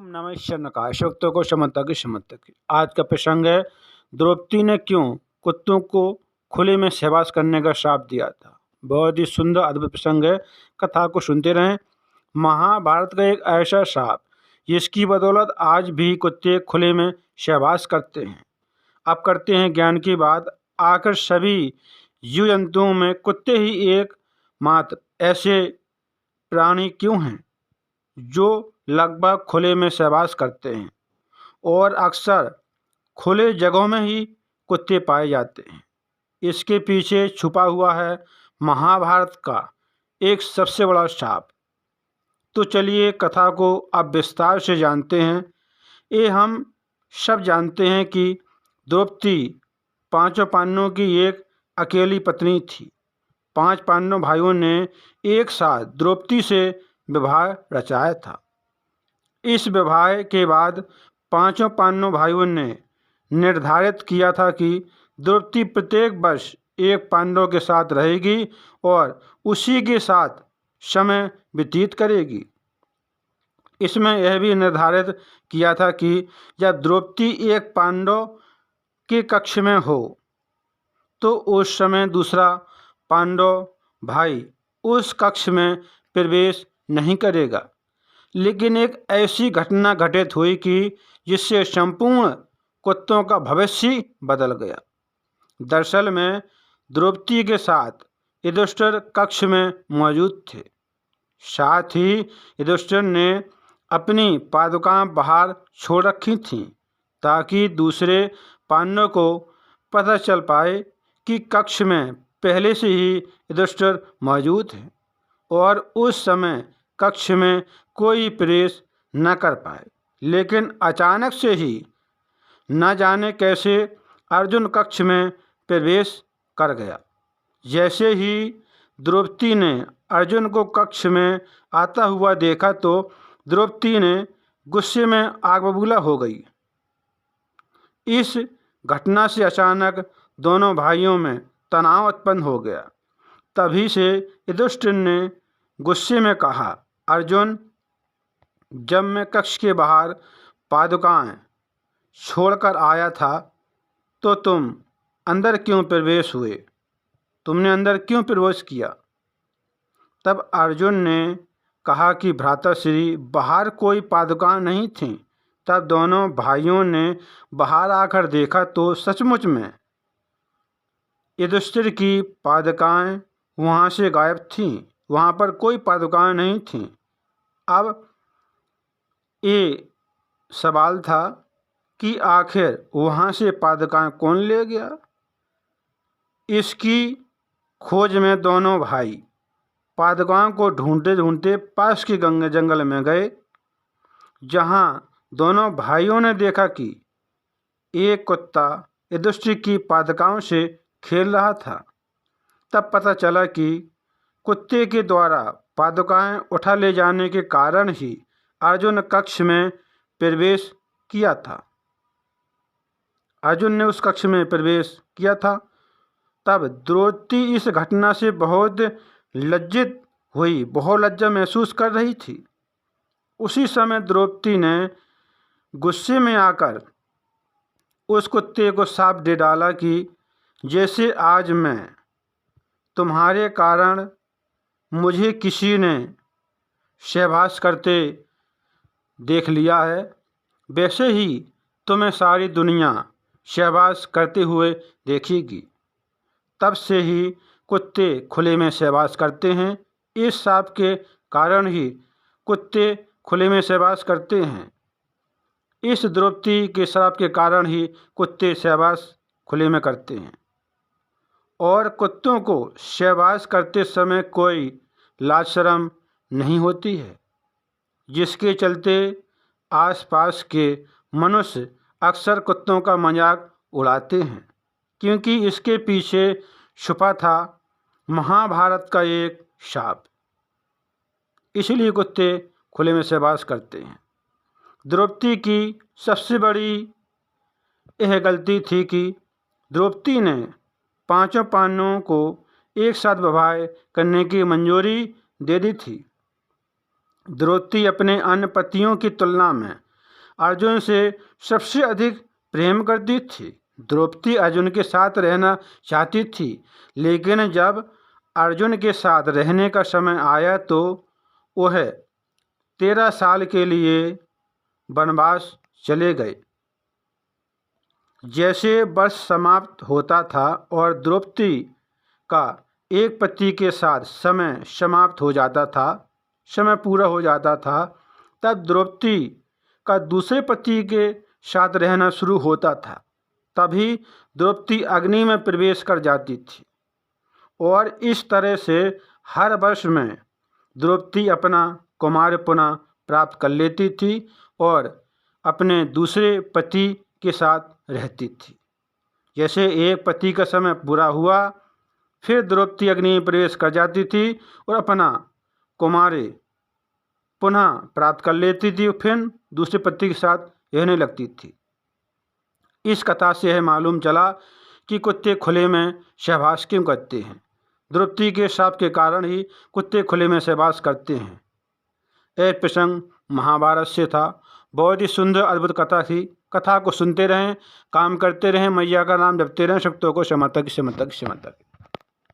नमः शरणकाय शक्तों को समता की समता की। आज का प्रसंग है, द्रौपदी ने क्यों कुत्तों को खुले में सहवास करने का श्राप दिया था। बहुत ही सुंदर अद्भुत प्रसंग है। कथा को सुनते रहें। महाभारत का एक ऐसा श्राप जिसकी बदौलत आज भी कुत्ते खुले में सहवास करते हैं। अब करते हैं ज्ञान की बात। आखिर सभी जीव जंतुओं में कुत्ते ही एक मात्र ऐसे प्राणी क्यों हैं जो लगभग खुले में सहवास करते हैं, और अक्सर खुले जगहों में ही कुत्ते पाए जाते हैं। इसके पीछे छुपा हुआ है महाभारत का एक सबसे बड़ा श्राप। तो चलिए कथा को अब विस्तार से जानते हैं। ये हम सब जानते हैं कि द्रौपदी पांचों पांडवों की एक अकेली पत्नी थी। 5 पांडव भाइयों ने एक साथ द्रौपदी से विवाह रचाया था। इस विवाह के बाद पांचों पांडव भाइयों ने निर्धारित किया था कि द्रौपदी प्रत्येक वर्ष एक पांडव के साथ रहेगी और उसी के साथ समय व्यतीत करेगी। इसमें यह भी निर्धारित किया था कि जब द्रौपदी एक पांडव के कक्ष में हो तो उस समय दूसरा पांडव भाई उस कक्ष में प्रवेश नहीं करेगा। लेकिन एक ऐसी घटना घटित हुई कि जिससे संपूर्ण कुत्तों का भविष्य बदल गया। दरअसल में द्रौपदी के साथ युधिष्ठिर कक्ष में मौजूद थे। साथ ही युधिष्ठिर ने अपनी पादुकाएं बाहर छोड़ रखी थीं ताकि दूसरे पांडवों को पता चल पाए कि कक्ष में पहले से ही युधिष्ठिर मौजूद है और उस समय कक्ष में कोई प्रवेश न कर पाए। लेकिन अचानक से ही न जाने कैसे अर्जुन कक्ष में प्रवेश कर गया। जैसे ही द्रौपदी ने अर्जुन को कक्ष में आता हुआ देखा तो द्रौपदी ने गुस्से में आग बबूला हो गई। इस घटना से अचानक दोनों भाइयों में तनाव उत्पन्न हो गया। तभी से युधिष्ठिर ने गुस्से में कहा, अर्जुन, जब मैं कक्ष के बाहर पादुकाएं छोड़कर आया था तो तुम अंदर क्यों प्रवेश हुए? तुमने अंदर क्यों प्रवेश किया? तब अर्जुन ने कहा कि भ्राताश्री, बाहर कोई पादुकाएं नहीं थीं। तब दोनों भाइयों ने बाहर आकर देखा तो सचमुच में युधिष्ठिर की पादुकाएं वहाँ से गायब थीं। वहाँ पर कोई पादुकाएं नहीं थीं। अब ये सवाल था कि आखिर वहाँ से पादुकाएं कौन ले गया। इसकी खोज में दोनों भाई पादुकाओं को ढूंढते ढूंढते पास के जंगल में गए, जहाँ दोनों भाइयों ने देखा कि एक कुत्ता युधिष्ठिर की पादुकाओं से खेल रहा था। तब पता चला कि कुत्ते के द्वारा पादुकाएं उठा ले जाने के कारण ही अर्जुन कक्ष में प्रवेश किया था। अर्जुन ने उस कक्ष में प्रवेश किया था। तब द्रौपदी इस घटना से बहुत लज्जित हुई, बहुत लज्जा महसूस कर रही थी। उसी समय द्रौपदी ने गुस्से में आकर उस कुत्ते को शाप दे डाला कि जैसे आज मैं तुम्हारे कारण मुझे किसी ने सहवास करते देख लिया है, वैसे ही तुम्हें सारी दुनिया सहवास करते हुए देखेगी। तब से ही कुत्ते खुले में सहवास करते हैं। इस शाप के कारण ही कुत्ते खुले में सहवास करते हैं। इस द्रौपदी के श्राप के कारण ही कुत्ते सहवास खुले में करते हैं। और कुत्तों को सहवास करते समय कोई लाज शर्म नहीं होती है, जिसके चलते आसपास के मनुष्य अक्सर कुत्तों का मजाक उड़ाते हैं, क्योंकि इसके पीछे छुपा था महाभारत का एक शाप। इसलिए कुत्ते खुले में सहवास करते हैं। द्रौपदी की सबसे बड़ी यह गलती थी कि द्रौपदी ने पांचों पांडवों को एक साथ विवाह करने की मंजूरी दे दी थी। द्रौपदी अपने अन्य पतियों की तुलना में अर्जुन से सबसे अधिक प्रेम करती थी। द्रौपदी अर्जुन के साथ रहना चाहती थी, लेकिन जब अर्जुन के साथ रहने का समय आया तो वह 13 साल के लिए वनवास चले गए। जैसे वर्ष समाप्त होता था और द्रौपदी का एक पति के साथ समय समाप्त हो जाता था, समय पूरा हो जाता था, तब द्रौपदी का दूसरे पति के साथ रहना शुरू होता था। तभी द्रौपदी अग्नि में प्रवेश कर जाती थी और इस तरह से हर वर्ष में द्रौपदी अपना कुमार पुनः प्राप्त कर लेती थी और अपने दूसरे पति के साथ रहती थी। जैसे एक पति का समय पूरा हुआ, फिर द्रौपदी अग्नि में प्रवेश कर जाती थी और अपना कुमारी पुनः प्राप्त कर लेती थी और फिर दूसरे पति के साथ रहने लगती थी। इस कथा से यह मालूम चला कि कुत्ते खुले में सहवास क्यों करते हैं। द्रौपदी के शाप के कारण ही कुत्ते खुले में सहवास करते हैं। यह प्रसंग महाभारत से था। बहुत ही सुंदर अद्भुत कथा थी। कथा को सुनते रहें, काम करते रहें, मैया का नाम जपते रहें, शक्तों को क्षमता की क्षमता की क्षमता की।